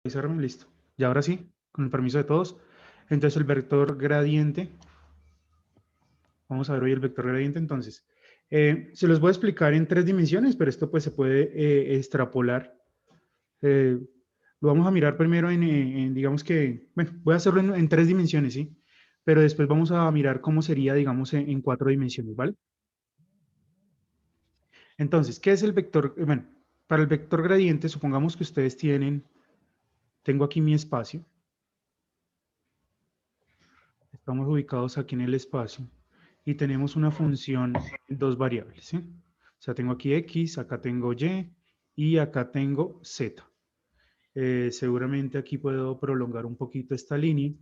Visualizarme, listo. Y ahora sí, con el permiso de todos. Entonces el vector gradiente, vamos a ver hoy el vector gradiente entonces. Se los voy a explicar en 3 dimensiones, pero esto pues se puede extrapolar. Eh, lo vamos a mirar primero digamos que, bueno, voy a hacerlo en 3 dimensiones, ¿sí? Pero después vamos a mirar cómo sería, digamos, en 4 dimensiones, ¿vale? Entonces, ¿qué es el vector? Bueno, para el vector gradiente, supongamos que ustedes tengo aquí mi espacio. Estamos ubicados aquí en el espacio y tenemos una función en 2 variables, ¿sí? O sea, tengo aquí x, acá tengo y acá tengo z. Seguramente aquí puedo prolongar un poquito esta línea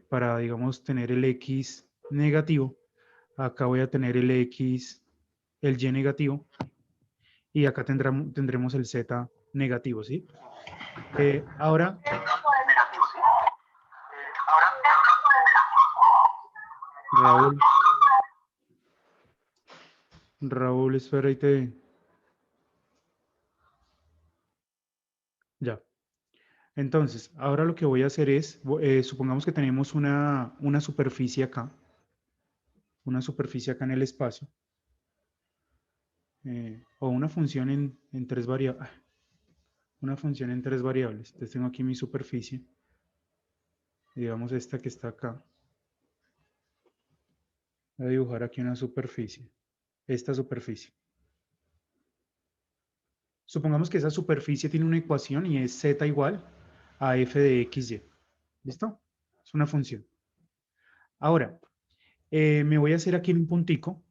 para, digamos, tener el x negativo. Acá voy a tener el y negativo y acá tendremos el z negativo, ¿sí? Ahora, Raúl, Raúl, espera y ya. Entonces, ahora lo que voy a hacer es, supongamos que tenemos una superficie acá en el espacio, o en 3 variables, una función en 3 variables. Entonces tengo aquí mi superficie, digamos esta que está acá. Voy a dibujar aquí una superficie, esta superficie. Supongamos que esa superficie tiene una ecuación y es z igual a f de xy. ¿Listo? Es una función. Ahora, me voy a hacer aquí un puntico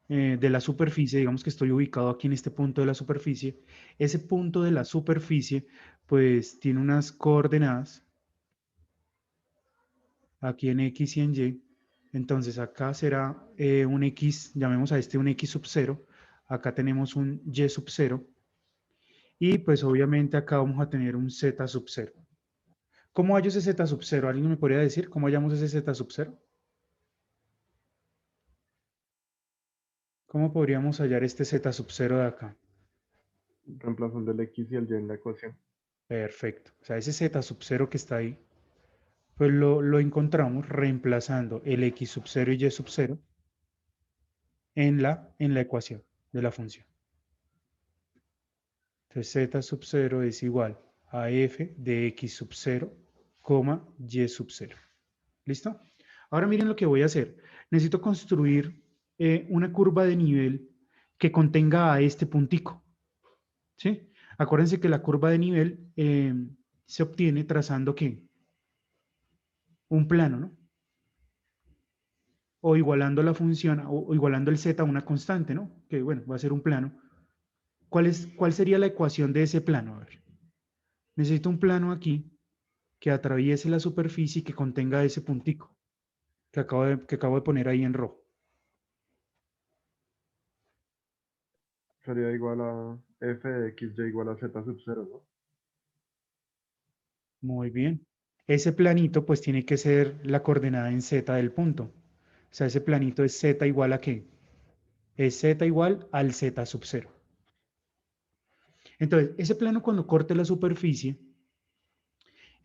de la superficie, digamos que estoy ubicado aquí en este punto de la superficie. Ese punto de la superficie, pues tiene unas coordenadas aquí en x y en y. Entonces acá será un x, llamemos a este un x sub 0. Acá tenemos un y sub 0. Y pues obviamente acá vamos a tener un z sub 0. ¿Cómo hallo ese z sub 0? ¿Alguien me podría decir cómo hallamos ese z sub 0? ¿Cómo podríamos hallar este z sub 0 de acá? Reemplazando el X y el Y en la ecuación. Perfecto. O sea, ese z sub 0 que está ahí, pues lo encontramos reemplazando el x sub 0 y y sub 0 en la ecuación de la función. Entonces z sub 0 es igual a f de x sub 0, y sub 0. ¿Listo? Ahora miren lo que voy a hacer. Necesito construir una curva de nivel que contenga a este puntico. ¿Sí? Acuérdense que la curva de nivel se obtiene trazando ¿qué? Un plano, ¿no? O igualando la función, o igualando el z a una constante, ¿no? Que bueno, va a ser un plano. ¿Cuál sería la ecuación de ese plano? A ver, necesito un plano aquí que atraviese la superficie y que contenga ese puntico que acabo de poner ahí en rojo. Sería igual a f de x y igual a z sub 0, ¿no? Muy bien. Ese planito pues tiene que ser la coordenada en z del punto. O sea, ese planito es z igual a ¿qué? Es z igual al z sub 0. Entonces, ese plano cuando corte la superficie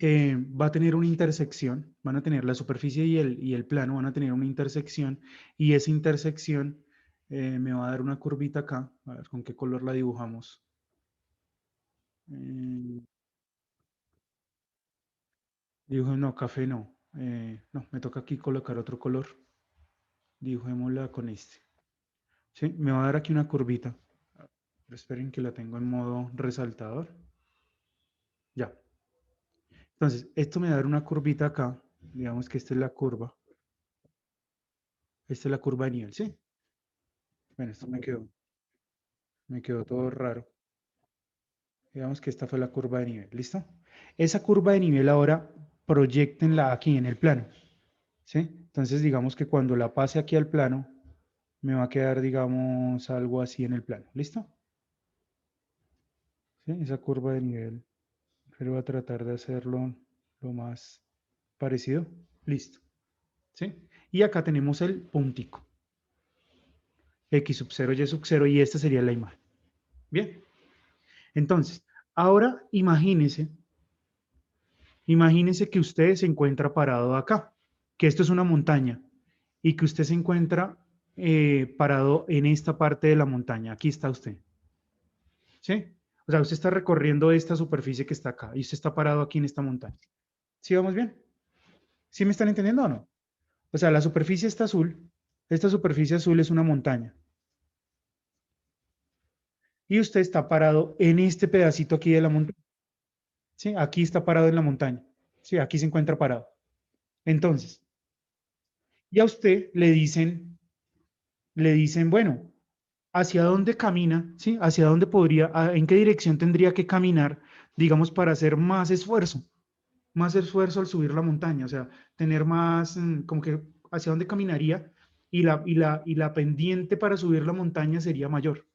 va a tener una intersección, van a tener la superficie y el plano, van a tener una intersección y esa intersección me va a dar una curvita acá, a ver con qué color la dibujamos. Eh, no, café no, no, me toca aquí colocar otro color, dibujémosla con este. ¿Sí? Me va a dar aquí una curvita, pero esperen que la tengo en modo resaltador. Ya. Entonces, esto me va a dar una curvita acá, digamos que esta es la curva, esta es la curva de nivel, ¿sí? Bueno, esto me quedó todo raro. Digamos que esta fue la curva de nivel, ¿listo? Esa curva de nivel ahora proyectenla aquí en el plano, ¿sí? Entonces digamos que cuando la pase aquí al plano, me va a quedar, digamos, algo así en el plano, ¿listo? ¿Sí? Esa curva de nivel, pero voy a tratar de hacerlo lo más parecido, listo, ¿sí? Y acá tenemos el puntico, x sub 0, y sub 0, y esta sería la imagen, ¿bien? Entonces, ahora imagínense Imagínense que usted se encuentra parado acá, que esto es una montaña, y que usted se encuentra parado en esta parte de la montaña. Aquí está usted, ¿sí? O sea, usted está recorriendo esta superficie que está acá, y usted está parado aquí en esta montaña. ¿Sí vamos bien? ¿Sí me están entendiendo o no? O sea, la superficie está azul, esta superficie azul es una montaña, y usted está parado en este pedacito aquí de la montaña, ¿sí? Aquí está parado en la montaña, ¿sí? Aquí se encuentra parado. Entonces, y a usted le dicen, bueno, ¿hacia dónde camina? ¿Sí? ¿Hacia dónde podría, en qué dirección tendría que caminar, digamos, para hacer más esfuerzo al subir la montaña? O sea, tener más, como que, ¿hacia dónde caminaría? Y la pendiente para subir la montaña sería mayor,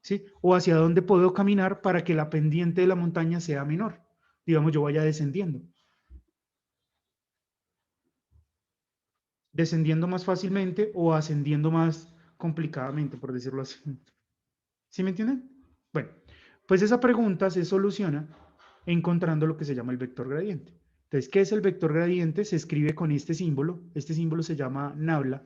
¿sí? O hacia dónde puedo caminar para que la pendiente de la montaña sea menor. Digamos, yo vaya descendiendo más fácilmente o ascendiendo más complicadamente, por decirlo así. ¿Sí me entienden? Bueno, pues esa pregunta se soluciona encontrando lo que se llama el vector gradiente. Entonces, ¿qué es el vector gradiente? Se escribe con este símbolo se llama nabla,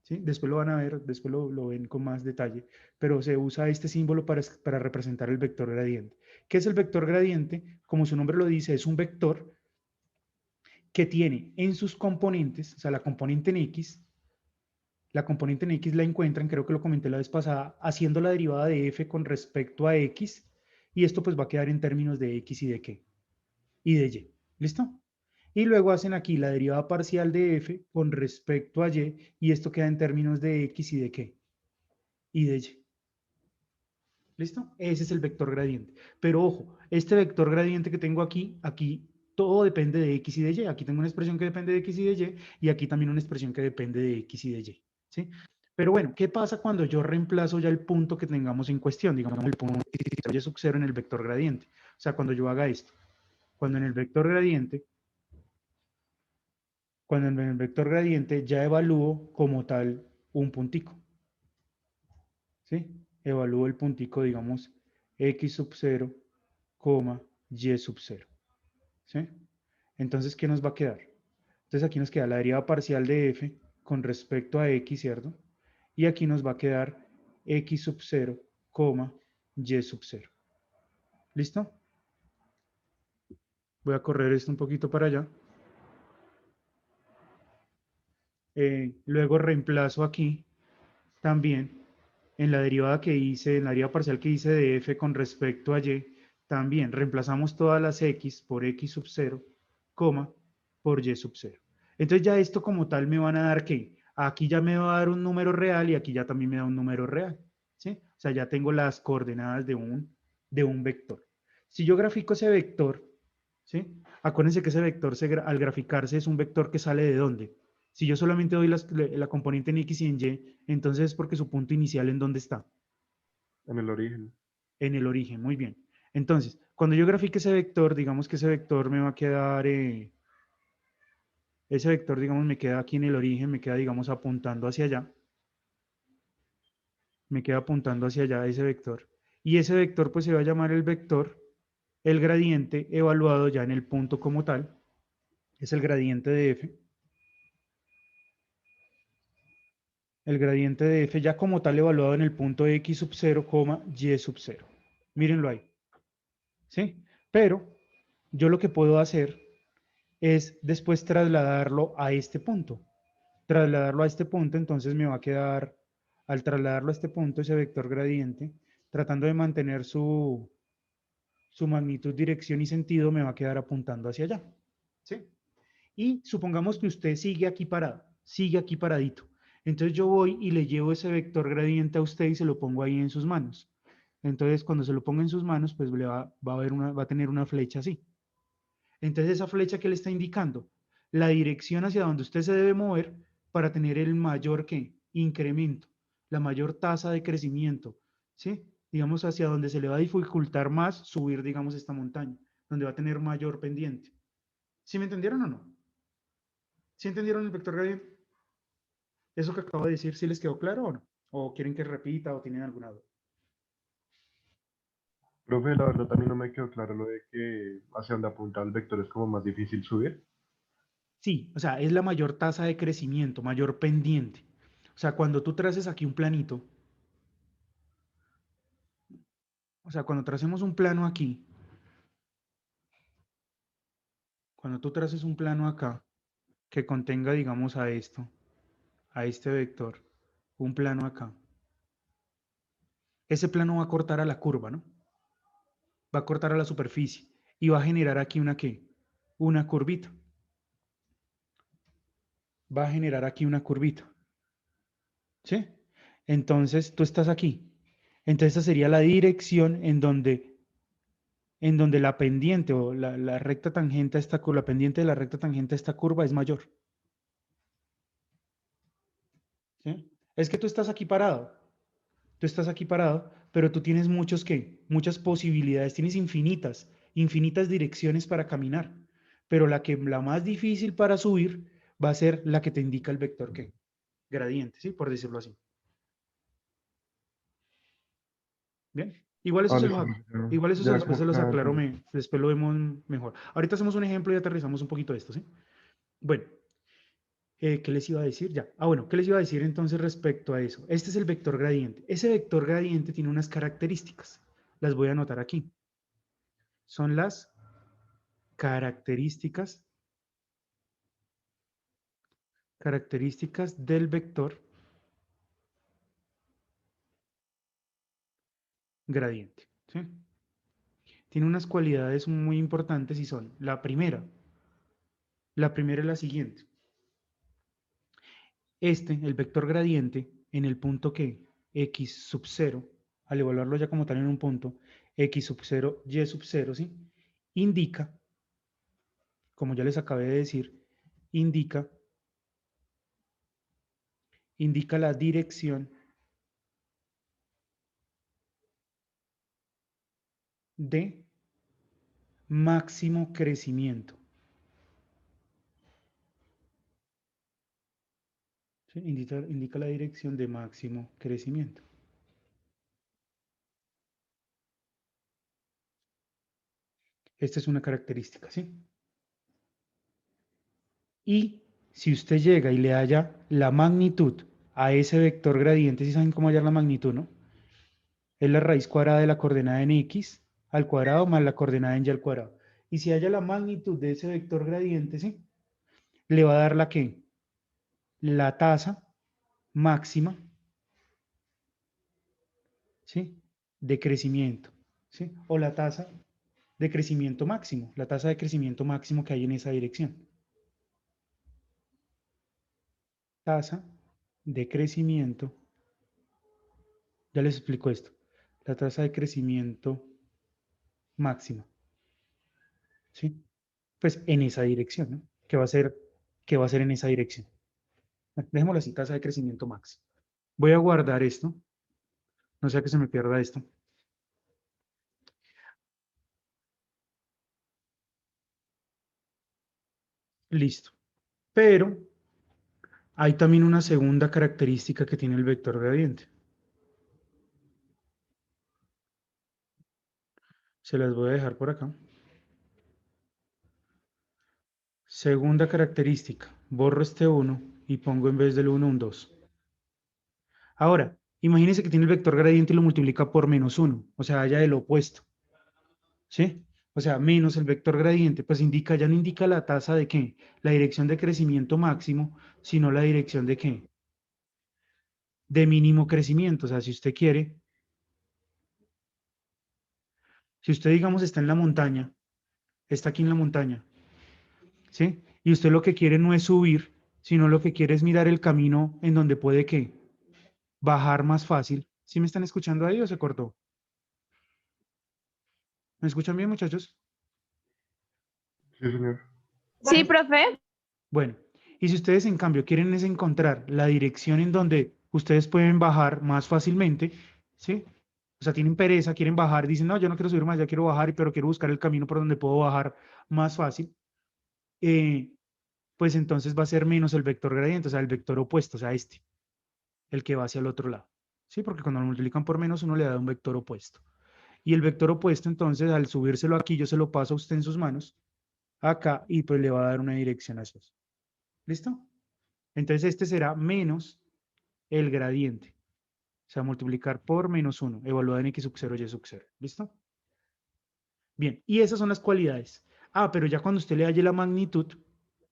¿sí? Después lo van a ver, después lo ven con más detalle, pero se usa este símbolo para representar el vector gradiente. ¿Qué es el vector gradiente? Como su nombre lo dice, es un vector que tiene en sus componentes, o sea, la componente en X la encuentran, creo que lo comenté la vez pasada, haciendo la derivada de f con respecto a X, y esto pues va a quedar en términos de X y de qué, y de Y. ¿Listo? Y luego hacen aquí la derivada parcial de f con respecto a Y, y esto queda en términos de X y de qué, y de Y. ¿Listo? Ese es el vector gradiente. Pero ojo, este vector gradiente que tengo aquí todo depende de X y de Y. Aquí tengo una expresión que depende de X y de Y, y aquí también una expresión que depende de X y de Y. ¿Sí? Pero bueno, ¿qué pasa cuando yo reemplazo ya el punto que tengamos en cuestión? Digamos, el punto Y sub 0 en el vector gradiente. O sea, cuando yo haga esto. Cuando en el vector gradiente, cuando en el vector gradiente ya evalúo como tal un puntico. ¿Sí? Evalúo el puntico, digamos, X sub 0, Y sub 0. ¿Sí? Entonces, ¿qué nos va a quedar? Entonces aquí nos queda la derivada parcial de f con respecto a x, ¿cierto? Y aquí nos va a quedar x sub 0, y sub 0. ¿Listo? Voy a correr esto un poquito para allá. Luego reemplazo aquí también en la derivada que hice, en la derivada parcial que hice de f con respecto a y, también reemplazamos todas las x por x sub 0, por y sub 0. Entonces ya esto como tal me van a dar ¿qué? Aquí ya me va a dar un número real y aquí ya también me da un número real, ¿sí? O sea, ya tengo las coordenadas de un vector. Si yo grafico ese vector, ¿sí? Acuérdense que ese vector al graficarse es un vector que sale de ¿dónde? Si yo solamente doy la componente en X y en Y, entonces es porque su punto inicial ¿en dónde está? En el origen. En el origen, muy bien. Entonces, cuando yo grafique ese vector, digamos que ese vector me va a quedar, ese vector, digamos, me queda aquí en el origen, me queda, digamos, apuntando hacia allá, me queda apuntando hacia allá ese vector. Y ese vector, pues se va a llamar el vector, el gradiente evaluado ya en el punto como tal, es el gradiente de f. El gradiente de f ya como tal evaluado en el punto x sub 0, y sub 0. Mírenlo ahí. ¿Sí? Pero yo lo que puedo hacer es después trasladarlo a este punto. Trasladarlo a este punto, entonces me va a quedar, al trasladarlo a este punto, ese vector gradiente, tratando de mantener su magnitud, dirección y sentido, me va a quedar apuntando hacia allá. ¿Sí? Y supongamos que usted sigue aquí parado, sigue aquí paradito. Entonces yo voy y le llevo ese vector gradiente a usted y se lo pongo ahí en sus manos. Entonces cuando se lo ponga en sus manos, pues va a tener una flecha así. Entonces esa flecha que le está indicando la dirección hacia donde usted se debe mover para tener el mayor ¿qué? Incremento, la mayor tasa de crecimiento, ¿sí? Digamos hacia donde se le va a dificultar más subir, digamos, esta montaña, donde va a tener mayor pendiente. ¿Sí me entendieron o no? ¿Sí entendieron el vector gradiente? ¿Eso que acabo de decir, sí les quedó claro o no? ¿O quieren que repita o tienen alguna duda? Profe, la verdad también no me quedó claro lo de que hacia donde apunta el vector es como más difícil subir. Sí, o sea, es la mayor tasa de crecimiento, mayor pendiente. O sea, cuando tú traces aquí un planito, o sea, cuando tracemos un plano aquí, cuando tú traces un plano acá que contenga, digamos, a esto, a este vector, un plano acá, ese plano va a cortar a la curva, ¿no? Va a cortar a la superficie y va a generar aquí una ¿qué? Una curvita. Va a generar aquí una curvita, ¿sí? Entonces, tú estás aquí. Entonces, esa sería la dirección en donde la pendiente o la recta tangente a esta curva, la pendiente de la recta tangente a esta curva es mayor. ¿Sí? Es que tú estás aquí parado, pero tú tienes muchos ¿qué? Muchas posibilidades, tienes infinitas, infinitas direcciones para caminar, pero la más difícil para subir va a ser la que te indica el vector ¿qué? Gradiente, ¿sí? Por decirlo así. Bien, igual eso Ah, se los, listo, profe, igual eso ya después como se que los ya aclaro, entendí. después lo vemos mejor. Ahorita hacemos un ejemplo y aterrizamos un poquito esto, ¿sí? Bueno, ¿qué les iba a decir? Ya. Ah, bueno, ¿qué les iba a decir entonces respecto a eso? Este es el vector gradiente. Ese vector gradiente tiene unas características. Las voy a anotar aquí. Son las características, características del vector gradiente, ¿sí? Tiene unas cualidades muy importantes y son, la primera es la siguiente. El vector gradiente, en el punto que x sub 0, al evaluarlo ya como tal en un punto, x sub 0, y sub 0, ¿sí? Indica, como ya les acabé de decir, indica, indica la dirección de máximo crecimiento. ¿Sí? Indica la dirección de máximo crecimiento. Esta es una característica, ¿sí? Y si usted llega y le halla la magnitud a ese vector gradiente, si saben cómo hallar la magnitud, ¿no? Es la raíz cuadrada de la coordenada en x al cuadrado más la coordenada en y al cuadrado. Y si haya la magnitud de ese vector gradiente, ¿sí? Le va a dar la ¿qué? La tasa máxima, ¿sí? De crecimiento, ¿sí? O la tasa de crecimiento máximo, la tasa de crecimiento máximo que hay en esa dirección. Tasa de crecimiento, ya les explico esto, la tasa de crecimiento máxima, ¿sí? Pues en esa dirección, ¿no? Que va a ser en esa dirección. Dejémoslo así, tasa de crecimiento máximo. Voy a guardar esto, no sea que se me pierda esto. Listo. Pero hay también una segunda característica que tiene el vector gradiente. Se las voy a dejar por acá. Segunda característica. Borro este 1 y pongo en vez del 1 un 2. Ahora, imagínense que tiene el vector gradiente y lo multiplica por menos 1, o sea, haya el opuesto. ¿Sí? O sea, menos el vector gradiente, pues indica, ya no indica la tasa de qué, la dirección de crecimiento máximo, sino la dirección de qué, de mínimo crecimiento. O sea, si usted quiere, si usted, digamos, está en la montaña, está aquí en la montaña, ¿sí? Y usted lo que quiere no es subir, sino lo que quiere es mirar el camino en donde puede qué, bajar más fácil. ¿Sí me están escuchando ahí o se cortó? ¿Me escuchan bien, muchachos? Sí, señor. Sí, profe. Bueno, y si ustedes en cambio quieren es encontrar la dirección en donde ustedes pueden bajar más fácilmente, ¿sí? O sea, tienen pereza, quieren bajar, dicen, no, yo no quiero subir más, ya quiero bajar, pero quiero buscar el camino por donde puedo bajar más fácil, eh, pues entonces va a ser menos el vector gradiente, o sea, el vector opuesto, o sea, el que va hacia el otro lado, ¿sí? Porque cuando lo multiplican por menos, uno le da un vector opuesto. Y el vector opuesto, entonces, al subírselo aquí, yo se lo paso a usted en sus manos, acá, y pues le va a dar una dirección hacia eso. ¿Listo? Entonces, este será menos el gradiente. O sea, multiplicar por menos 1, evaluado en x sub 0, y sub 0. ¿Listo? Bien, y esas son las cualidades. Ah, pero ya cuando usted le halle la magnitud,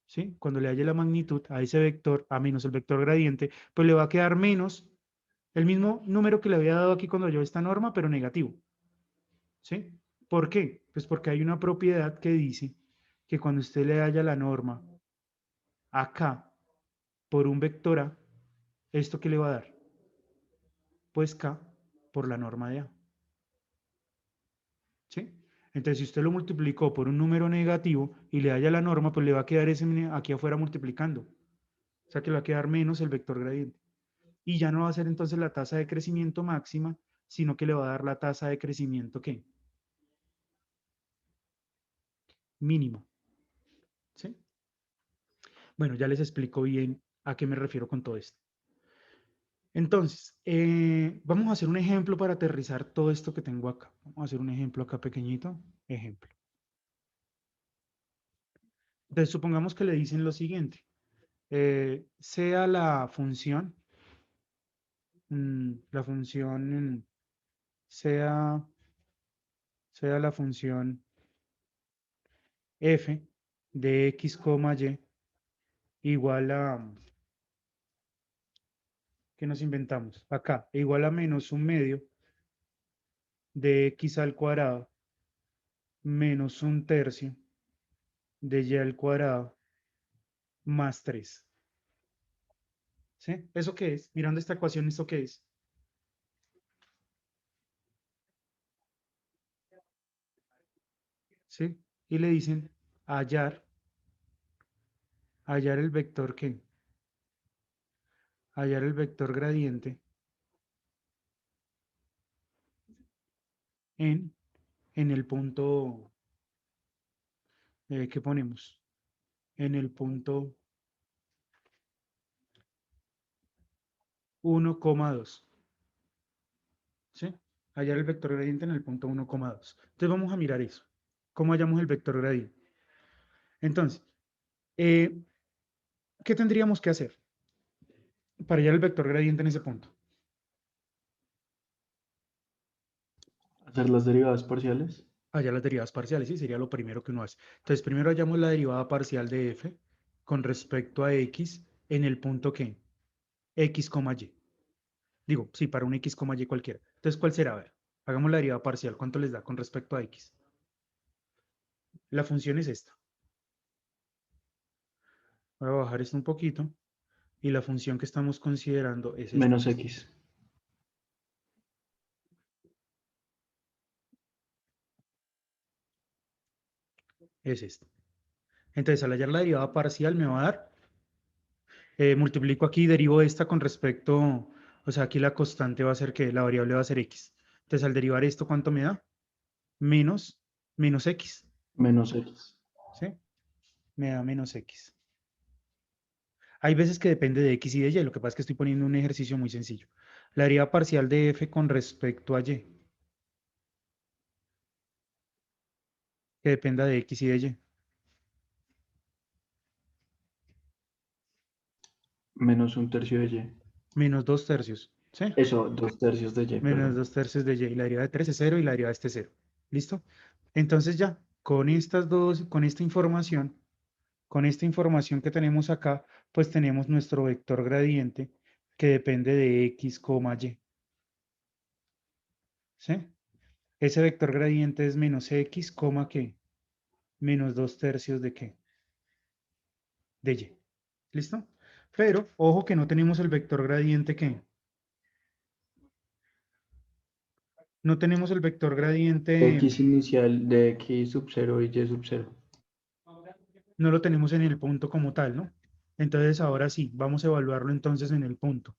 ¿sí? Cuando le halle la magnitud a ese vector, a menos el vector gradiente, pues le va a quedar menos el mismo número que le había dado aquí cuando yo esta norma, pero negativo. ¿Sí? ¿Por qué? Pues porque hay una propiedad que dice que cuando usted le haya la norma acá por un vector A, ¿esto qué le va a dar? Pues K por la norma de A. ¿Sí? Entonces, si usted lo multiplicó por un número negativo y le haya la norma, pues le va a quedar ese aquí afuera multiplicando. O sea que le va a quedar menos el vector gradiente. Y ya no va a ser entonces la tasa de crecimiento máxima, sino que le va a dar la tasa de crecimiento, ¿qué? Mínima. ¿Sí? Bueno, ya les explico bien a qué me refiero con todo esto. Entonces, vamos a hacer un ejemplo para aterrizar todo esto que tengo acá. Vamos a hacer un ejemplo acá pequeñito. Ejemplo. Entonces, supongamos que le dicen lo siguiente. Sea la función, sea, sea la función f de x, y igual a, ¿qué nos inventamos? Acá, igual a menos un medio de x al cuadrado menos un tercio de y al cuadrado más 3. ¿Sí? ¿Eso qué es? Mirando esta ecuación, ¿esto qué es? ¿Sí? Y le dicen hallar, hallar el vector ¿qué? Hallar el vector gradiente en, en el punto, ¿qué ponemos? En el punto 1,2. ¿Sí? Hallar el vector gradiente en el punto 1,2. Entonces vamos a mirar eso. ¿Cómo hallamos el vector gradiente? Entonces, eh, ¿qué tendríamos que hacer para hallar el vector gradiente en ese punto? Hacer las derivadas parciales. Hallar las derivadas parciales, sí, sería lo primero que uno hace. Entonces, primero hallamos la derivada parcial de f con respecto a x en el punto que x, y. Digo, sí, para un x, y cualquiera. Entonces, ¿cuál será? A ver, hagamos la derivada parcial. ¿Cuánto les da con respecto a x? La función es esta. Voy a bajar esto un poquito. Y la función que estamos considerando es esta Menos que está. x. Es esta. Entonces, al hallar la derivada parcial me va a dar, multiplico aquí, derivo esta con respecto, o sea, aquí la constante va a ser que la variable va a ser x. Entonces, al derivar esto, ¿cuánto me da? Menos, menos x, Menos x. ¿sí? Me da menos x. Hay veces que depende de x y de y, lo que pasa es que estoy poniendo un ejercicio muy sencillo. La derivada parcial de f con respecto a y, que dependa de x y de y, Menos un tercio de y. menos 2 tercios, ¿sí? Eso, dos tercios de y, Menos perdón. 2 tercios de y. La derivada de 3 es 0 y la derivada de este es 0. ¿Listo? Entonces ya, con estas dos, con esta información que tenemos acá, pues tenemos nuestro vector gradiente que depende de x, y. ¿Sí? Ese vector gradiente es menos x, ¿qué? Menos 2 tercios de qué? De y. ¿Listo? Pero, ojo que no tenemos el vector gradiente que no tenemos el vector gradiente, X inicial de x sub 0 y y sub 0. no lo tenemos en el punto como tal, ¿no? Entonces ahora sí, vamos a evaluarlo entonces en el punto.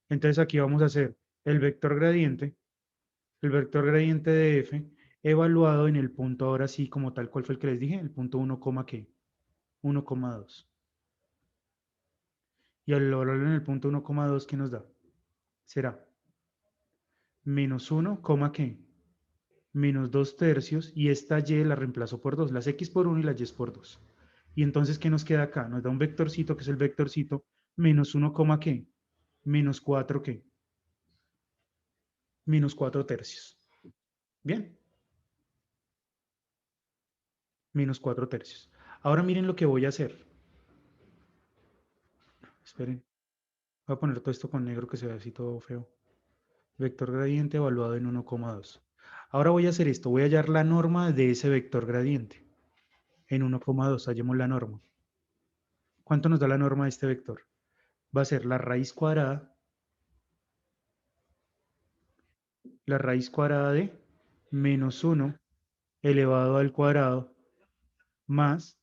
Entonces aquí vamos a hacer el vector gradiente de f evaluado en el punto ahora sí como tal, ¿cuál fue el que les dije? El punto 1, ¿qué? 1,2. Y al evaluarlo en el punto 1,2, ¿qué nos da? Será menos 1, ¿qué? menos 2 tercios, y esta y la reemplazo por 2, las x por 1 y las y por 2. Y entonces, ¿qué nos queda acá? Nos da un vectorcito, que es el vectorcito, menos 1, ¿qué? Menos 4, ¿qué? Menos 4 tercios. Bien, menos 4 tercios. Ahora miren lo que voy a hacer. Esperen, voy a poner todo esto con negro que se ve así todo feo. Vector gradiente evaluado en 1,2. Ahora voy a hacer esto, voy a hallar la norma de ese vector gradiente. En 1,2, hallemos la norma. ¿Cuánto nos da la norma de este vector? Va a ser la raíz cuadrada de menos 1 elevado al cuadrado más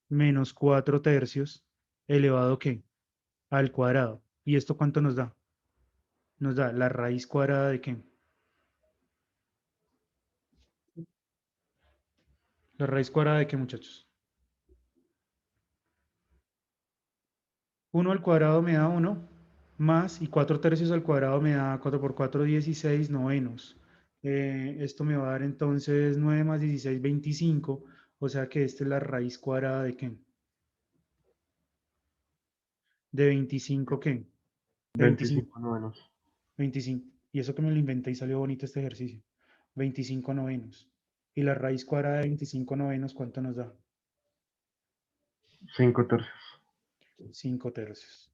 menos 4 tercios elevado ¿qué? Al cuadrado. ¿Y esto cuánto nos da? Nos da la raíz cuadrada de ¿qué? La raíz cuadrada de ¿qué, muchachos? 1 al cuadrado me da 1, más, y 4 tercios al cuadrado me da 4 por 4, 16 novenos. Esto me va a dar entonces 9 más 16, 25. O sea que esta es la raíz cuadrada de ¿qué? De 25, ¿qué? De 25. 25 novenos. 25. Y eso que me lo inventé y salió bonito este ejercicio. 25 novenos. Y la raíz cuadrada de 25 novenos, ¿cuánto nos da? 5 tercios. 5 tercios.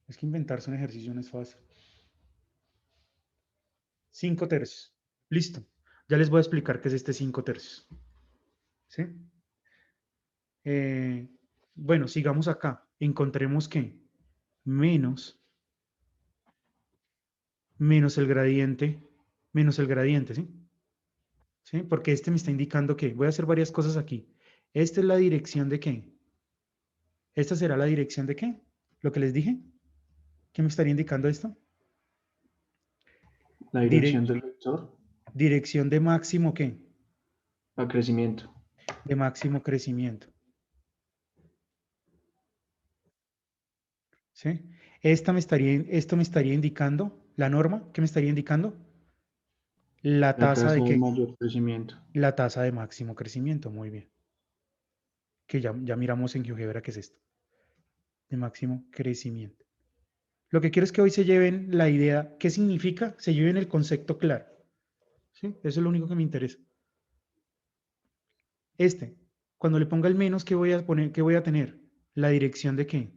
Es que inventarse un ejercicio no es fácil. 5 tercios. Listo. Ya les voy a explicar qué es este 5 tercios. ¿Sí? Eh, bueno, sigamos acá. Encontremos que menos, menos el gradiente, ¿sí? ¿Sí? Porque este me está indicando que voy a hacer varias cosas aquí. Esta es la dirección de qué. ¿Esta será la dirección de qué? Lo que les dije. ¿Qué me estaría indicando esto? La Dire- dirección del vector dirección de máximo qué? a crecimiento. De máximo crecimiento. ¿Sí? Esto me estaría indicando, la norma, ¿qué me estaría indicando? La La tasa de tasa de qué? mayor crecimiento. La tasa de máximo crecimiento, muy bien. Que ya miramos en GeoGebra qué es esto, de máximo crecimiento. Lo que quiero es que hoy se lleven la idea, ¿qué significa? Se lleven el concepto claro. ¿Sí? Eso es lo único que me interesa. Cuando le ponga el menos, ¿qué voy a poner? ¿Qué voy a tener? ¿La dirección de qué?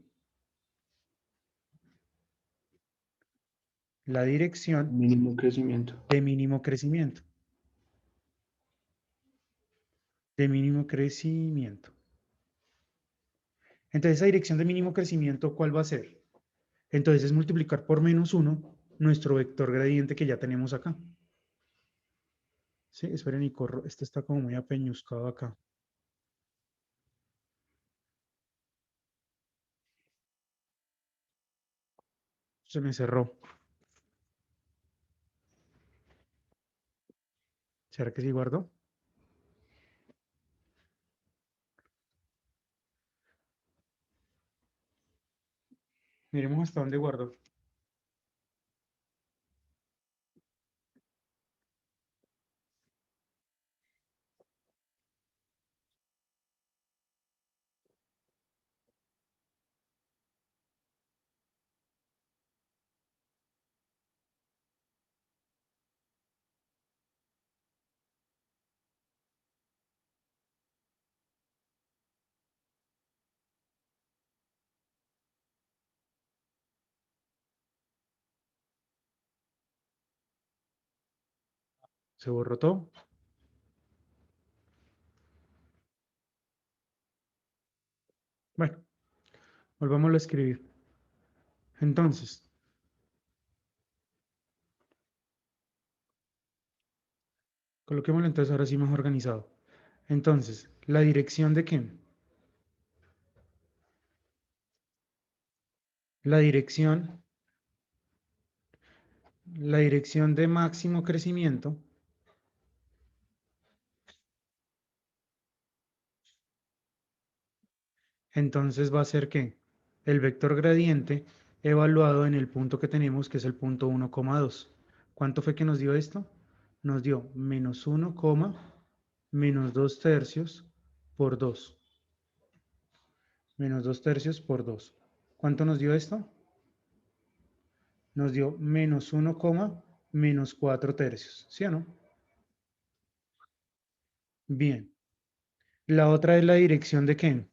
La dirección Mínimo crecimiento. de mínimo crecimiento. De mínimo crecimiento. Entonces, esa dirección de mínimo crecimiento, ¿cuál va a ser? Entonces, es multiplicar por menos 1 nuestro vector gradiente que ya tenemos acá. Sí, esperen y corro. Este está como muy apeñuscado acá. Se me cerró. ¿Será que sí guardó? Miremos hasta dónde guardó. Se borró todo. Bueno, volvámoslo a escribir. Entonces, coloquémoslo entonces ahora sí más organizado. Entonces, ¿la dirección de qué? La dirección, la dirección de máximo crecimiento, entonces va a ser ¿qué? El vector gradiente evaluado en el punto que tenemos, que es el punto 1,2. ¿Cuánto fue que nos dio esto? Nos dio menos 1, menos 2 tercios por 2. Menos 2 tercios por 2. ¿Cuánto nos dio esto? Nos dio menos 1, menos 4 tercios. ¿Sí o no? Bien. La otra es la dirección de qué.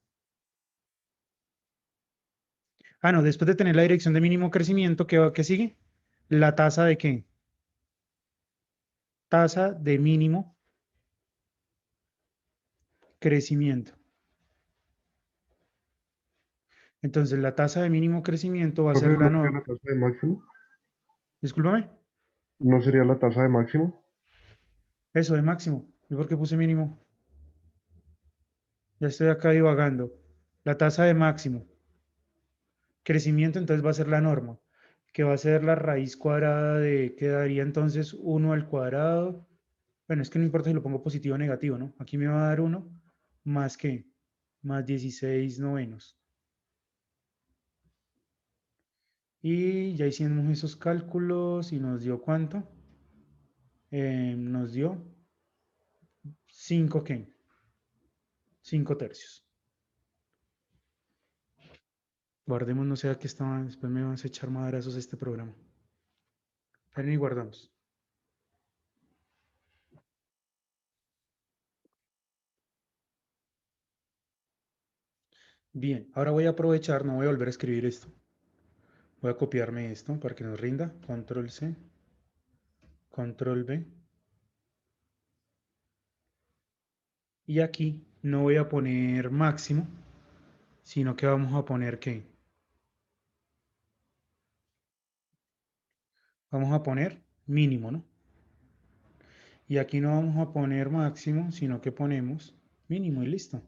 Ah, no, después de tener la dirección de mínimo crecimiento, ¿qué sigue? La tasa de qué. Tasa de mínimo crecimiento. Entonces, la tasa de mínimo crecimiento va a ser Profe, la ¿no sería no. la tasa de máximo? Discúlpame. ¿No sería la tasa de máximo? Eso de máximo. ¿Y por qué puse mínimo? Ya estoy acá divagando. La tasa de máximo crecimiento, entonces va a ser la norma, que va a ser la raíz cuadrada de, que daría entonces 1 al cuadrado. Bueno, es que no importa si lo pongo positivo o negativo, ¿no? Aquí me va a dar 1 más que, más 16 novenos. Y ya hicimos esos cálculos y nos dio ¿cuánto? Nos dio 5 ¿qué? 5 tercios. Guardemos, no sé a qué estaban, después me van a echar madrazos a este programa. Esperen y guardamos. Bien, ahora voy a aprovechar, no voy a volver a escribir esto. Voy a copiarme esto para que nos rinda. Control C, Control V. Y aquí no voy a poner máximo, sino que vamos a poner ¿qué? Vamos a poner mínimo, ¿no? Y aquí no vamos a poner máximo, sino que ponemos mínimo y listo.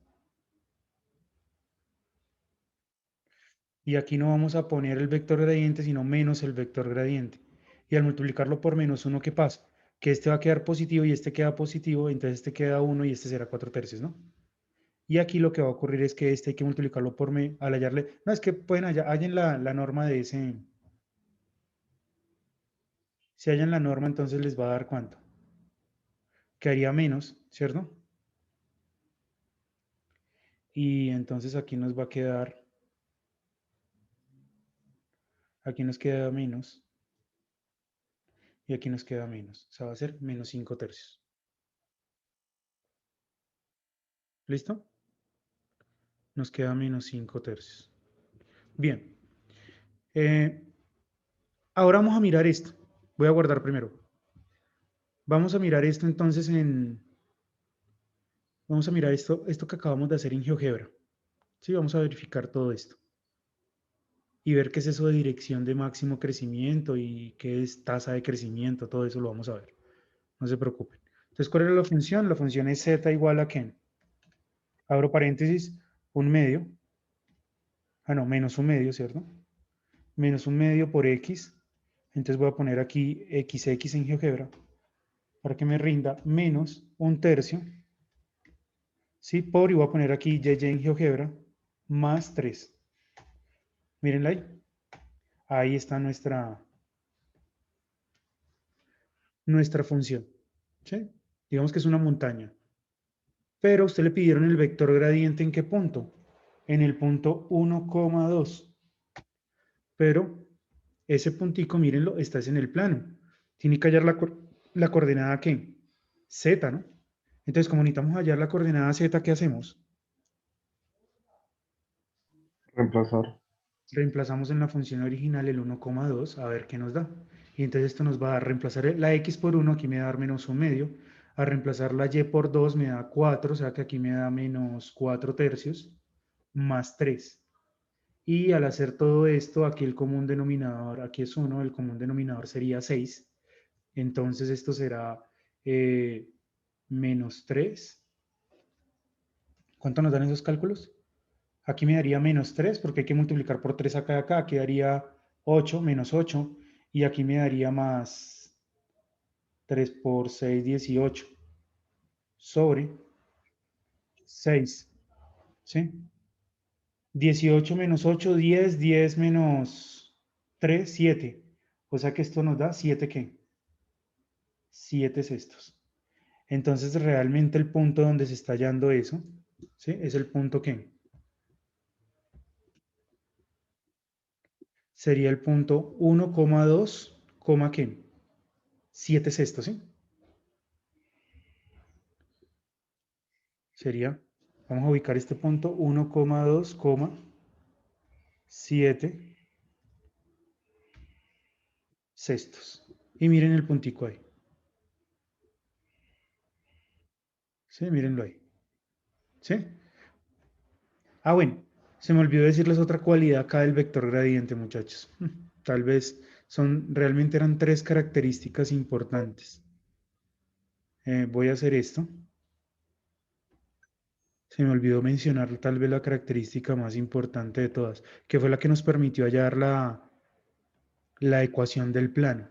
Y aquí no vamos a poner el vector gradiente, sino menos el vector gradiente. Y al multiplicarlo por menos 1, ¿qué pasa? Que este va a quedar positivo y este queda positivo, entonces este queda 1 y este será 4 tercios, ¿no? Y aquí lo que va a ocurrir es que este hay que multiplicarlo por al hallarle. No, es que pueden hallen la norma de ese. Si hallan la norma, entonces les va a dar ¿cuánto? Quedaría menos, ¿cierto? Y entonces aquí nos queda menos, y aquí nos queda menos. O sea, va a ser menos 5 tercios. ¿Listo? Nos queda menos 5 tercios. Bien. Eh, ahora vamos a mirar esto. Voy a guardar primero. Vamos a mirar esto entonces Vamos a mirar esto que acabamos de hacer en GeoGebra. Sí, vamos a verificar todo esto. Y ver qué es eso de dirección de máximo crecimiento y qué es tasa de crecimiento, todo eso lo vamos a ver. No se preocupen. Entonces, ¿cuál es la función? La función es z igual a ¿qué? Abro paréntesis, un medio. Ah, no, menos un medio, ¿cierto? Menos un medio por x. Entonces voy a poner aquí xx en GeoGebra para que me rinda menos un tercio. ¿Sí? Por, y voy a poner aquí y en GeoGebra más 3. Mírenla ahí. Ahí está nuestra función. ¿Sí? Digamos que es una montaña. Pero a usted le pidieron el vector gradiente ¿en qué punto? En el punto 1,2. Pero ese puntico, mírenlo, está en el plano. Tiene que hallar la coordenada ¿qué? Z, ¿no? Entonces, como necesitamos hallar la coordenada Z, ¿qué hacemos? Reemplazar. Reemplazamos en la función original el 1,2 a ver qué nos da. Y entonces esto nos va a reemplazar la x por 1, aquí me va a dar menos un medio. A reemplazar la y por 2 me da 4, o sea que aquí me da menos 4 tercios, más 3. Y al hacer todo esto, aquí el común denominador, aquí es 1, el común denominador sería 6. Entonces esto será menos 3. ¿Cuánto nos dan esos cálculos? Aquí me daría menos 3 porque hay que multiplicar por 3 acá y acá. Aquí daría 8, menos 8. Y aquí me daría más 3 por 6, 18. Sobre 6. ¿Sí? 18 menos 8, 10. 10 menos 3, 7. O sea que esto nos da 7 ¿qué? 7 sextos. Entonces, realmente el punto donde se está hallando eso, ¿sí? Es el punto que sería el punto 1,2, ¿qué? 7 sextos, ¿sí? Sería, vamos a ubicar este punto 1,2, 7 sextos. Y miren el puntico ahí. ¿Sí? Mírenlo ahí. ¿Sí? Ah, bueno, se me olvidó decirles otra cualidad acá del vector gradiente, muchachos. Tal vez realmente eran 3 características importantes. Voy a hacer esto. Se me olvidó mencionar tal vez la característica más importante de todas, que fue la que nos permitió hallar la ecuación del plano.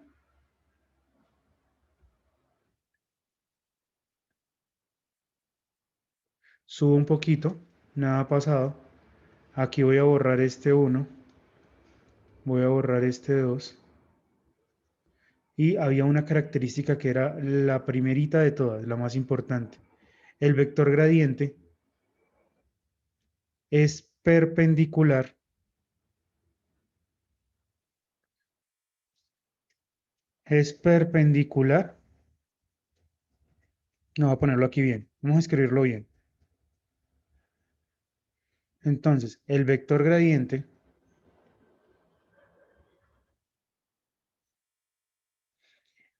Subo un poquito, nada ha pasado. Aquí voy a borrar este 1, voy a borrar este 2. Y había una característica que era la primerita de todas, la más importante. El vector gradiente es perpendicular no voy a ponerlo aquí bien, vamos a escribirlo bien. Entonces, el vector gradiente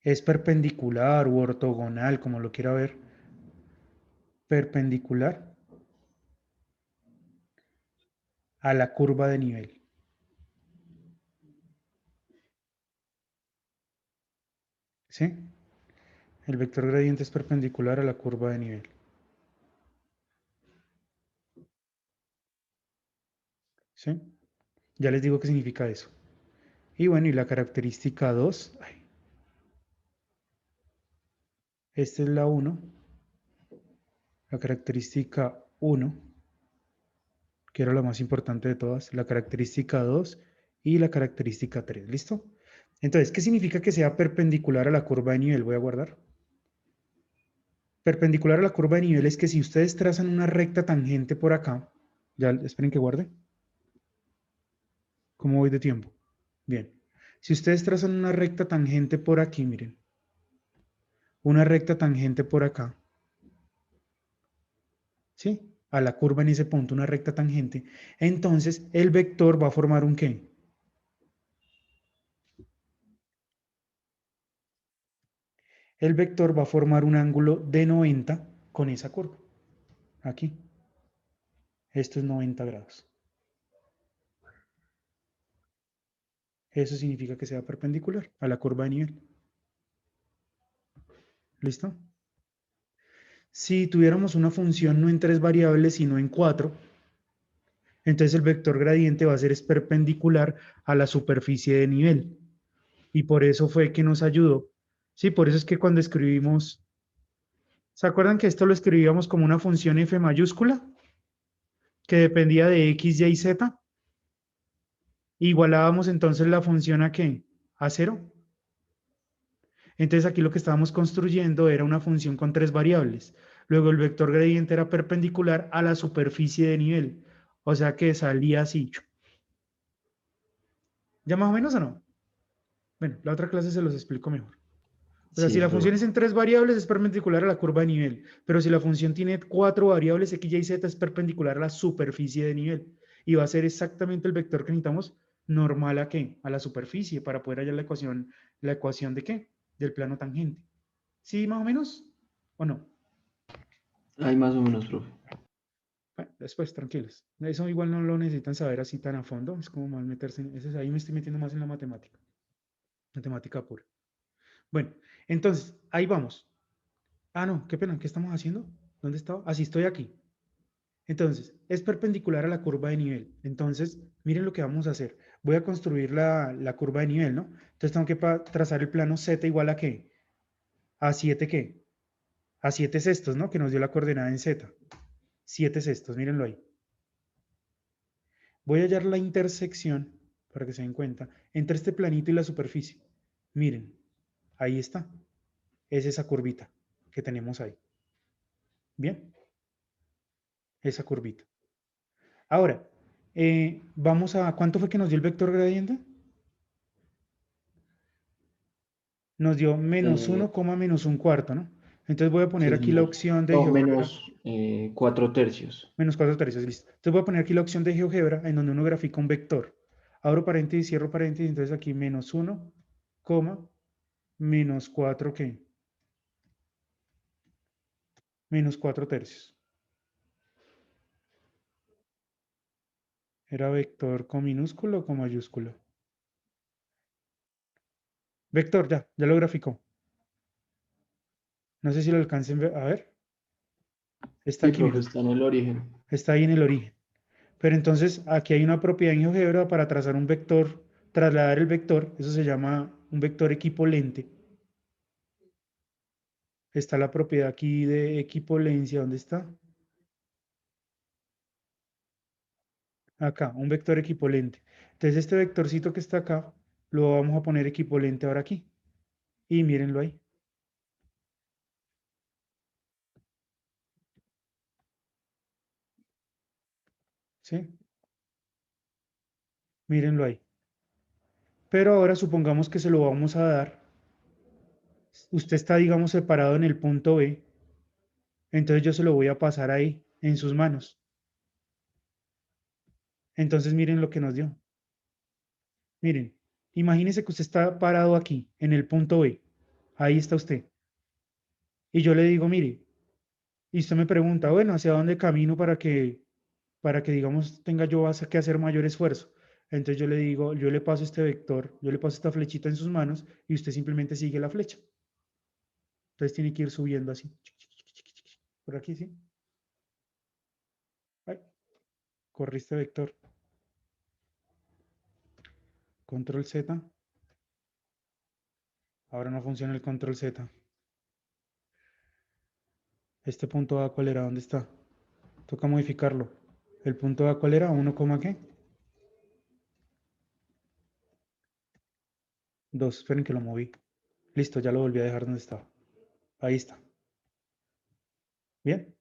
es perpendicular u ortogonal, como lo quiera ver, perpendicular a la curva de nivel. ¿Sí? El vector gradiente es perpendicular a la curva de nivel. ¿Sí? Ya les digo qué significa eso. Y bueno, y la característica 2, esta es la 1, la característica 1, que era la más importante de todas, la característica 2 y la característica 3. ¿Listo? Entonces, ¿qué significa que sea perpendicular a la curva de nivel? Voy a guardar. Perpendicular a la curva de nivel es que si ustedes trazan una recta tangente por acá, ya esperen que guarde. ¿Cómo voy de tiempo? Bien. Si ustedes trazan una recta tangente por aquí, miren. Una recta tangente por acá. ¿Sí? A la curva en ese punto, una recta tangente. Entonces, el vector va a formar un ¿qué? El vector va a formar un ángulo de 90 con esa curva. Aquí. Esto es 90 grados. Eso significa que sea perpendicular a la curva de nivel. ¿Listo? Si tuviéramos una función no en 3 variables, sino en 4, entonces el vector gradiente va a ser perpendicular a la superficie de nivel. Y por eso fue que nos ayudó. Sí, por eso es que cuando escribimos, ¿se acuerdan que esto lo escribíamos como una función f mayúscula? Que dependía de x, y, z. Igualábamos entonces la función ¿a qué? A 0. Entonces aquí lo que estábamos construyendo era una función con 3 variables. Luego el vector gradiente era perpendicular a la superficie de nivel. O sea que salía así. ¿Ya más o menos o no? Bueno, la otra clase se los explico mejor. O sea, si Sí, la función profe. es en 3 variables es perpendicular a la curva de nivel. Pero si la función tiene 4 variables, x, y, z, es perpendicular a la superficie de nivel. Y va a ser exactamente el vector que necesitamos normal ¿a qué? A la superficie para poder hallar la ecuación ¿de qué? Del plano tangente. ¿Sí, más o menos? ¿O no? Hay más o menos, profe. Bueno, después, tranquilos. Eso igual no lo necesitan saber así tan a fondo. Es como mal meterse en eso. Ahí me estoy metiendo más en la matemática. Matemática pura. Bueno, entonces, ahí vamos. Ah, no, qué pena. ¿Qué estamos haciendo? ¿Dónde estaba? Así estoy aquí. Entonces, es perpendicular a la curva de nivel. Entonces, miren lo que vamos a hacer. Voy a construir la curva de nivel, ¿no? Entonces, tengo que trazar el plano z igual a ¿qué? A 7 ¿qué? A 7 sextos, ¿no? Que nos dio la coordenada en z. 7 sextos, mírenlo ahí. Voy a hallar la intersección, para que se den cuenta, entre este planito y la superficie. Miren, ahí está. es esa curvita que tenemos ahí. Bien, esa curvita. Ahora, vamos a, ¿cuánto fue que nos dio el vector gradiente? Nos dio menos Eh, 1, menos un cuarto, ¿no? Entonces voy a poner sí, aquí la señor. opción de No, GeoGebra, menos 4/3. menos 4 tercios, listo. Entonces voy a poner aquí la opción de GeoGebra en donde uno grafica un vector. Abro paréntesis, cierro paréntesis, entonces aquí menos 1, menos 4, ¿qué? Menos 4 tercios. ¿Era vector con minúsculo o con mayúsculo? Vector, ya lo graficó. No sé si lo alcancen a ver. Está Sí, aquí, profe, mira. está en el origen. Está ahí en el origen. Pero entonces aquí hay una propiedad en GeoGebra para trazar un vector, trasladar el vector, eso se llama un vector equipolente. Está la propiedad aquí de equipolencia, ¿dónde está? Acá, un vector equipolente. Entonces este vectorcito que está acá, lo vamos a poner equipolente ahora aquí. Y mírenlo ahí. ¿Sí? Mírenlo ahí. Pero ahora supongamos que se lo vamos a dar. Usted está, digamos, separado en el punto B. Entonces yo se lo voy a pasar ahí, en sus manos. Entonces miren lo que nos dio. Miren, imagínese que usted está parado aquí, en el punto B. Ahí está usted. Y yo le digo, mire, y usted me pregunta, bueno, ¿hacia dónde camino para que digamos, tenga yo que hacer mayor esfuerzo? Entonces yo le digo, yo le paso este vector, yo le paso esta flechita en sus manos y usted simplemente sigue la flecha. Entonces tiene que ir subiendo así. Por aquí, ¿sí? Ay, corre este vector. Control Z. Ahora no funciona el control Z. Este punto A, ¿cuál era? ¿Dónde está? Toca modificarlo. ¿El punto A cuál era? ¿1, qué? 2. Esperen que lo moví. Listo, ya lo volví a dejar donde estaba. Ahí está. Bien.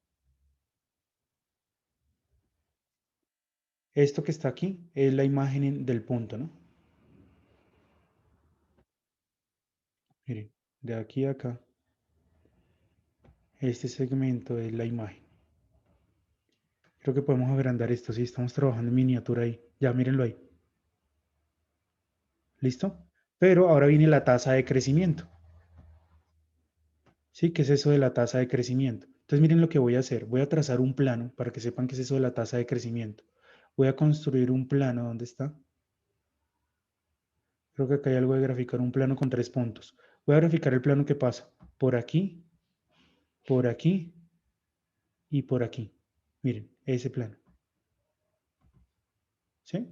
Esto que está aquí es la imagen del punto, ¿no? Miren, de aquí a acá, este segmento es la imagen. Creo que podemos agrandar esto, sí, estamos trabajando en miniatura ahí. Ya, mírenlo ahí. ¿Listo? Pero ahora viene la tasa de crecimiento. ¿Sí? ¿Qué es eso de la tasa de crecimiento? Entonces miren lo que voy a hacer. Voy a trazar un plano para que sepan qué es eso de la tasa de crecimiento. Voy a construir un plano. ¿Dónde está? Creo que acá hay algo de graficar un plano con 3 puntos. Voy a graficar el plano que pasa por aquí y por aquí. Miren, ese plano. ¿Sí?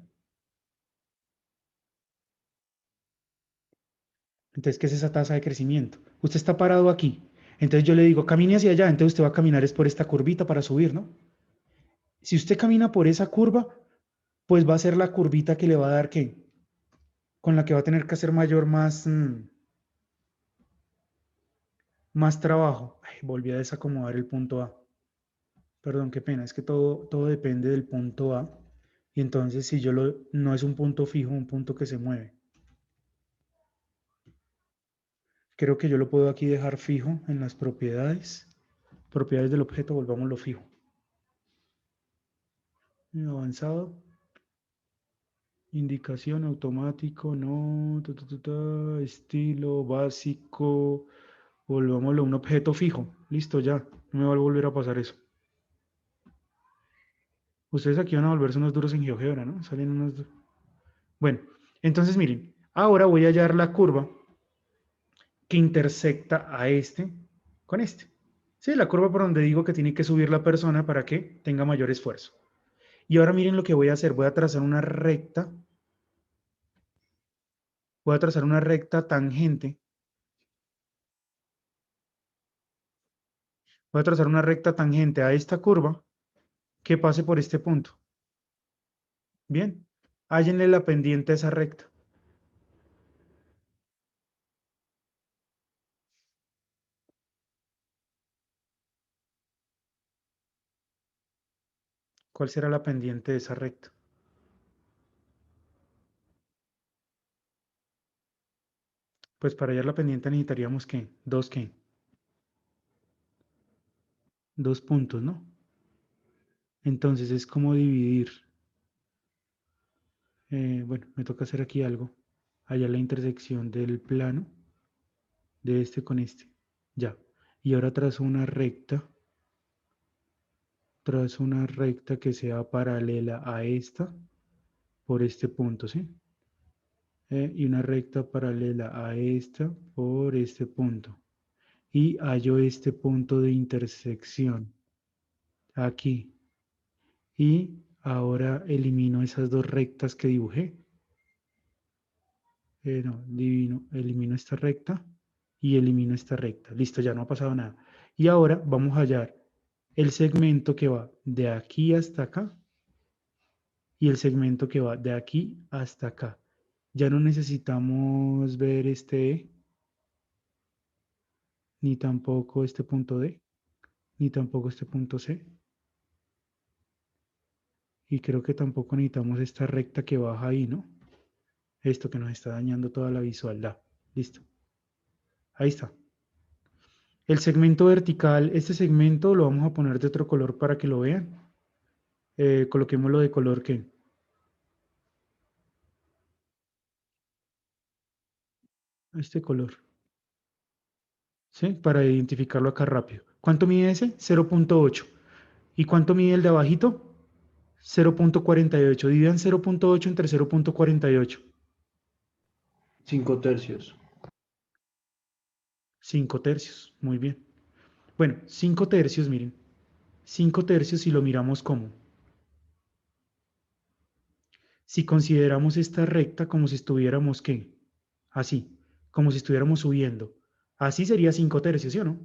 Entonces, ¿qué es esa tasa de crecimiento? Usted está parado aquí. Entonces yo le digo, camine hacia allá. Entonces usted va a caminar es por esta curvita para subir, ¿no? Si usted camina por esa curva, pues va a ser la curvita que le va a dar, ¿qué? Con la que va a tener que hacer mayor, más trabajo. Ay, volví a desacomodar el punto A. Perdón, qué pena. Es que todo depende del punto A. Y entonces, si no es un punto fijo, un punto que se mueve. Creo que yo lo puedo aquí dejar fijo en las propiedades. Propiedades del objeto, volvámoslo fijo. Avanzado. Indicación automático, no. Estilo básico. Volvámoslo a un objeto fijo. Listo, ya. No me va a volver a pasar eso. Ustedes aquí van a volverse unos duros en GeoGebra, ¿no? Salen unos. Bueno, entonces miren. Ahora voy a hallar la curva que intersecta a este con este. Sí, la curva por donde digo que tiene que subir la persona para que tenga mayor esfuerzo. Y ahora miren lo que voy a hacer. Voy a trazar una recta. Voy a trazar una recta tangente. Voy a trazar una recta tangente a esta curva que pase por este punto. Bien. Hállenle la pendiente a esa recta. ¿Cuál será la pendiente de esa recta? Pues para hallar la pendiente necesitaríamos ¿qué? ¿Qué? Dos puntos, ¿no? Entonces es como dividir. Bueno, me toca hacer aquí algo. Hallar la intersección del plano de este con este. Ya. Y ahora trazo una recta. Trazo una recta que sea paralela a esta por este punto, ¿sí? Y una recta paralela a esta por este punto. Y hallo este punto de intersección aquí. Y ahora elimino esas dos rectas que dibujé. No, elimino esta recta y elimino esta recta. Listo, ya no ha pasado nada. Y ahora vamos a hallar el segmento que va de aquí hasta acá y el segmento que va de aquí hasta acá. Ya no necesitamos ver este E, ni tampoco este punto D, ni tampoco este punto C. Y creo que tampoco necesitamos esta recta que baja ahí, ¿no? Esto que nos está dañando toda la visualidad. Listo. Ahí está. El segmento vertical, este segmento lo vamos a poner de otro color para que lo vean. Coloquémoslo de color que este color, ¿sí? Para identificarlo acá rápido. ¿Cuánto mide ese? 0.8. ¿Y cuánto mide el de abajito? 0.48. Dividan 0.8 entre 0.48. 5 tercios. 5 tercios. Muy bien. Bueno, 5 tercios, miren. 5 tercios si lo miramos como. Si consideramos esta recta como si estuviéramos, ¿qué? Así, como si estuviéramos subiendo. Así sería 5 tercios, ¿sí o no?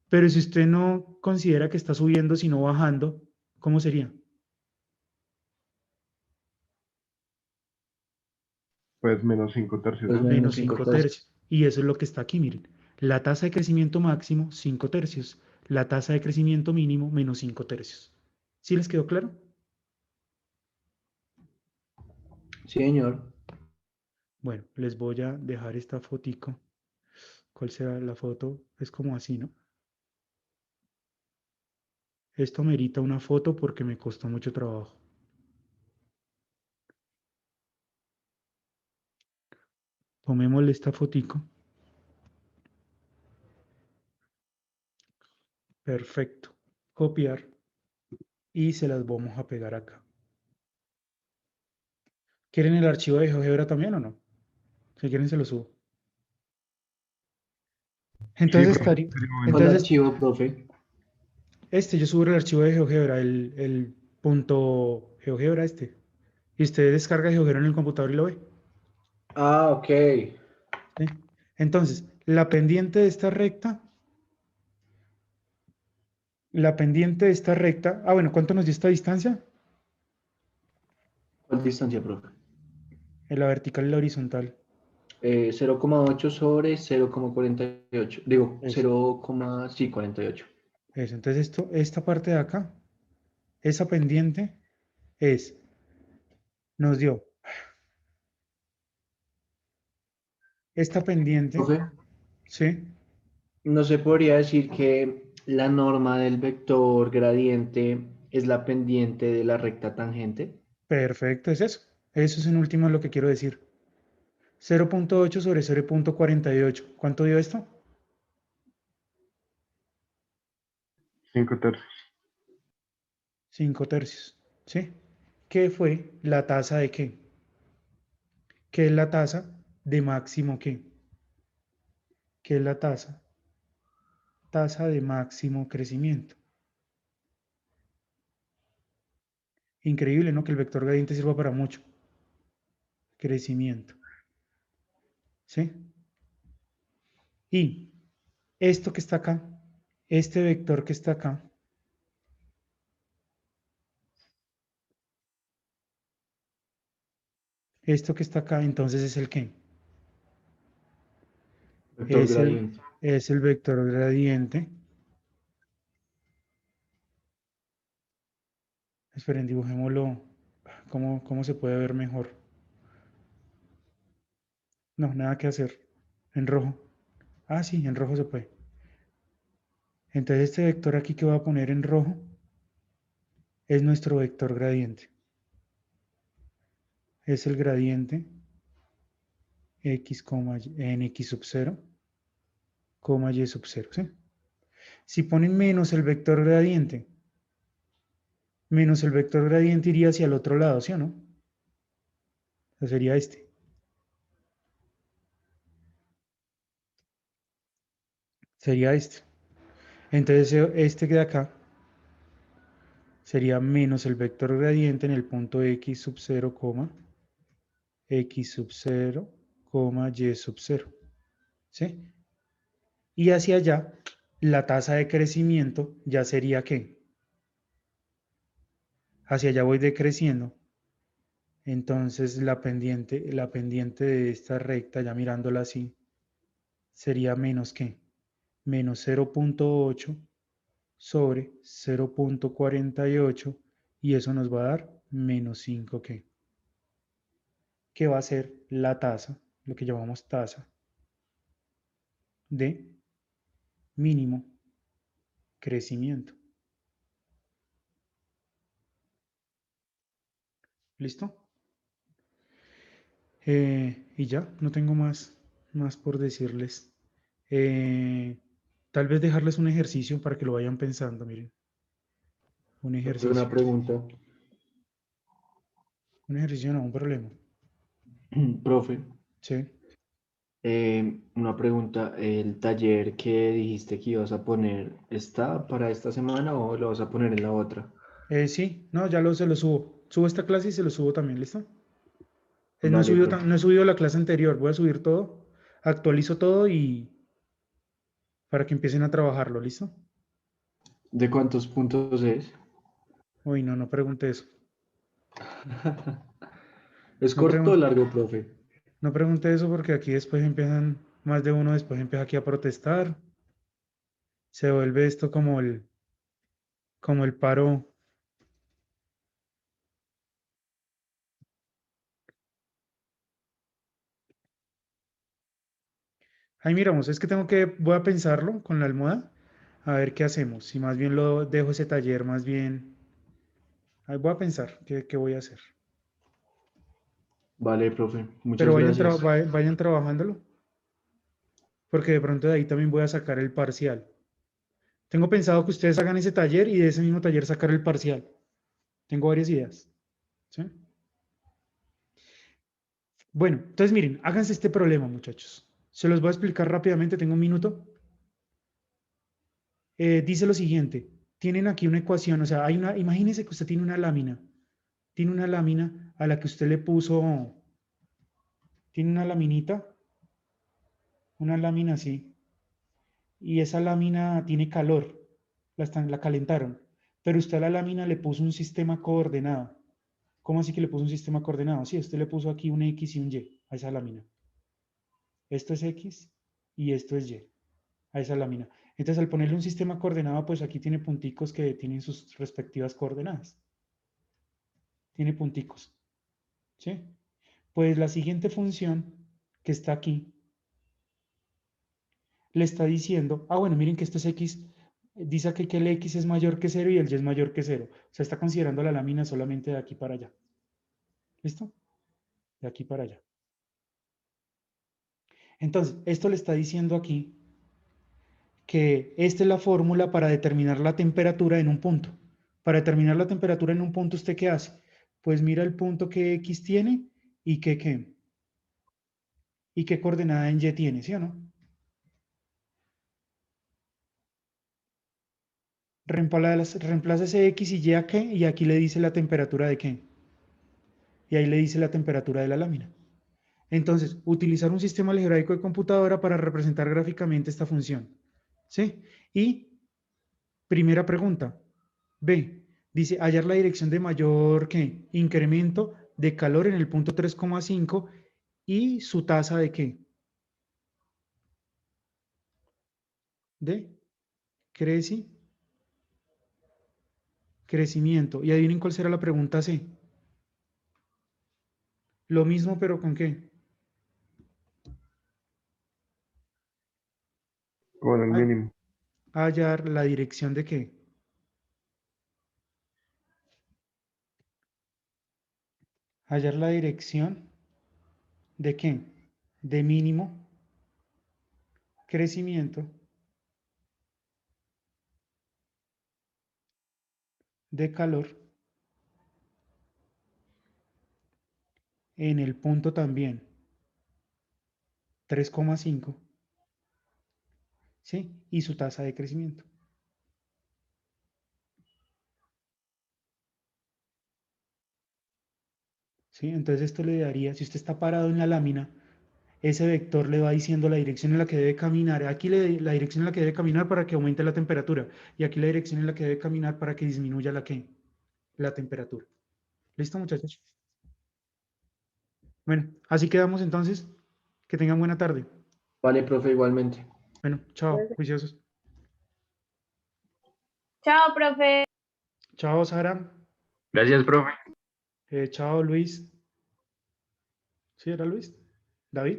Pero si usted no considera que está subiendo, sino bajando, ¿cómo sería? Pues menos 5 tercios, Pues ¿no? menos Menos 5 5 tercios. tercios. Y eso es lo que está aquí, miren. La tasa de crecimiento máximo, 5 tercios. La tasa de crecimiento mínimo, menos 5 tercios. ¿Sí les quedó claro? Sí, señor. Bueno, les voy a dejar esta fotico. ¿Cuál será la foto? Es como así, ¿no? Esto merita una foto porque me costó mucho trabajo. Tomémosle esta fotico. Perfecto. Copiar. Y se las vamos a pegar acá. ¿Quieren el archivo de GeoGebra también o no? Si quieren se lo subo. Sí, Entonces profe, estaría, sería bueno. ¿Cuál entonces archivo, profe? yo subo el archivo de GeoGebra, el punto GeoGebra este. Y usted descarga GeoGebra en el computador y lo ve. Ah, ok. ¿Sí? Entonces, la pendiente de esta recta, bueno, ¿cuánto nos dio esta distancia? ¿Cuál distancia, profe? En la vertical y la horizontal. 0,8 sobre 0,48. Digo, Eso, 0,48. eso. Entonces, esta parte de acá, esa pendiente es, nos dio esta pendiente, Profe, ¿sí? ¿no se podría decir que la norma del vector gradiente es la pendiente de la recta tangente? Perfecto, es eso. Eso es en última lo que quiero decir. 0.8 sobre 0.48. ¿Cuánto dio esto? 5 tercios. 5 tercios, ¿sí? ¿Qué fue la tasa de qué? ¿Qué es la tasa de máximo qué? ¿Qué es la tasa? Tasa de máximo crecimiento. Increíble, ¿no? Que el vector gradiente sirva para mucho. Crecimiento, ¿sí? Y esto que está acá, este vector que está acá, esto que está acá, entonces es el qué? Vector Es el, gradiente. es el vector gradiente Esperen, dibujémoslo. ¿Cómo se puede ver mejor? No, nada que hacer. En rojo. Ah, sí, en rojo se puede. Entonces este vector aquí que voy a poner en rojo es nuestro vector gradiente. Es el gradiente x, en x sub 0, y sub 0, ¿sí? Si ponen menos el vector gradiente iría hacia el otro lado, ¿sí o no? O sea, sería este. Sería este. Entonces este de acá sería menos el vector gradiente en el punto x sub 0, x sub 0, y sub 0. ¿Sí? Y hacia allá, la tasa de crecimiento ya sería ¿qué? Hacia allá voy decreciendo. Entonces la pendiente de esta recta, ya mirándola así, sería menos ¿qué? Menos 0,8 sobre 0,48 y eso nos va a dar menos 5 ¿qué? Que va a ser la tasa, lo que llamamos tasa de mínimo crecimiento. ¿Listo? Y ya, no tengo más por decirles. Tal vez dejarles un ejercicio para que lo vayan pensando, miren. Un Profe, una ejercicio. pregunta. Un ejercicio no, un problema. Profe, Sí. una pregunta. ¿El taller que dijiste que ibas a poner está para esta semana o lo vas a poner en la otra? Sí, no, se lo subo. Subo esta clase y se lo subo también, ¿listo? No he Vale, subido, profe. no he subido la clase anterior, voy a subir todo, actualizo todo y para que empiecen a trabajarlo, ¿listo? ¿De cuántos puntos es? Uy, no pregunte eso. ¿Es No corto o pregunte, largo, profe? no pregunte eso porque aquí después empiezan, más de uno después empieza aquí a protestar. Se vuelve esto como el paro. Ahí miramos, es que voy a pensarlo con la almohada, a ver qué hacemos. Si más bien lo dejo ese taller, más bien, ahí voy a pensar qué voy a hacer. Vale, profe. Pero Muchas gracias. vayan trabajándolo, porque de pronto de ahí también voy a sacar el parcial. Tengo pensado que ustedes hagan ese taller y de ese mismo taller sacar el parcial. Tengo varias ideas. ¿Sí? Bueno, entonces miren, háganse este problema, muchachos. Se los voy a explicar rápidamente, tengo un minuto. Dice lo siguiente, tienen aquí una ecuación, o sea, imagínense que usted tiene una lámina a la que usted le puso, tiene una laminita, una lámina así, y esa lámina tiene calor, la calentaron, pero usted a la lámina le puso un sistema coordenado. ¿Cómo así que le puso un sistema coordenado? Sí, usted le puso aquí un X y un Y a esa lámina. Esto es X y esto es Y a esa lámina. Entonces, al ponerle un sistema coordenado, pues aquí tiene punticos que tienen sus respectivas coordenadas. Tiene punticos. ¿Sí? Pues la siguiente función que está aquí le está diciendo, bueno, miren que esto es X, dice aquí que el X es mayor que 0 y el Y es mayor que 0. O sea, está considerando la lámina solamente de aquí para allá. ¿Listo? De aquí para allá. Entonces, esto le está diciendo aquí que esta es la fórmula para determinar la temperatura en un punto. Para determinar la temperatura en un punto, ¿usted qué hace? Pues mira el punto que X tiene y qué coordenada en Y tiene, ¿sí o no? Reemplaza ese X y Y a qué y aquí le dice la temperatura de qué. Y ahí le dice la temperatura de la lámina. Entonces, utilizar un sistema algebraico de computadora para representar gráficamente esta función. ¿Sí? Y primera pregunta. B. Dice hallar la dirección de mayor ¿qué? Incremento de calor en el punto 3,5 y su tasa de qué? De crecimiento. crecimiento. Y adivinen cuál será la pregunta C. Lo mismo, pero ¿con qué? Con el Ah, mínimo. hallar la dirección de qué. Hallar la dirección de qué. De mínimo, crecimiento, de calor, en el punto también, 3,5, ¿sí? Y su tasa de crecimiento. ¿Sí? Entonces esto le daría, si usted está parado en la lámina, ese vector le va diciendo la dirección en la que debe caminar. Aquí la dirección en la que debe caminar para que aumente la temperatura. Y aquí la dirección en la que debe caminar para que disminuya la, ¿qué? La temperatura. ¿Listo, muchachos? Bueno, así quedamos entonces. Que tengan buena tarde. Vale, profe, igualmente. Bueno, chao, juiciosos. Chao, profe. Chao, Sara. Gracias, profe. Chao, Luis. ¿Sí era Luis? ¿David?